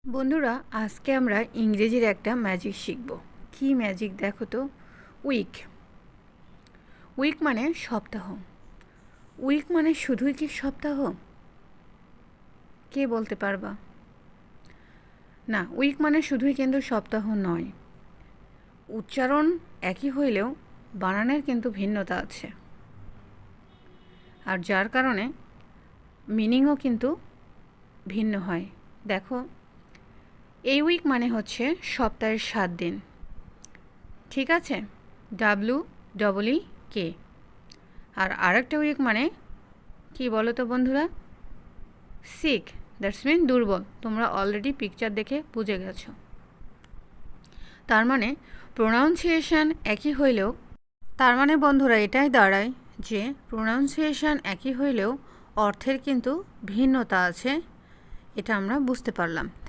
বন্ধুরা, আজকে আমরা ইংরেজির একটা ম্যাজিক শিখব। কি ম্যাজিক দেখো তো। উইক। উইক মানে সপ্তাহ। উইক মানে শুধুই কি সপ্তাহ? কে বলতে পারবা? না, উইক মানে শুধুই কিন্তু সপ্তাহ নয়। উচ্চারণ একই হইলেও বানানের কিন্তু ভিন্নতা আছে, আর যার কারণে মিনিংও কিন্তু ভিন্ন হয়। দেখো, এই উইক মানে হচ্ছে সপ্তাহের 7 দিন, ঠিক আছে? WEEK। আর আরেকটা উইক মানে কি বলো তো বন্ধুরা? সিক। দ্যাটস মিন দুর্বল। তোমরা অলরেডি পিকচার দেখে বুঝে গেছো। তার মানে প্রোনাউন্সিয়েশন একই হইলেও, তার মানে বন্ধুরা এটাই দাঁড়ায় যে প্রোনাউন্সিয়েশন একই হইলেও অর্থের কিন্তু ভিন্নতা আছে। এটা আমরা বুঝতে পারলাম।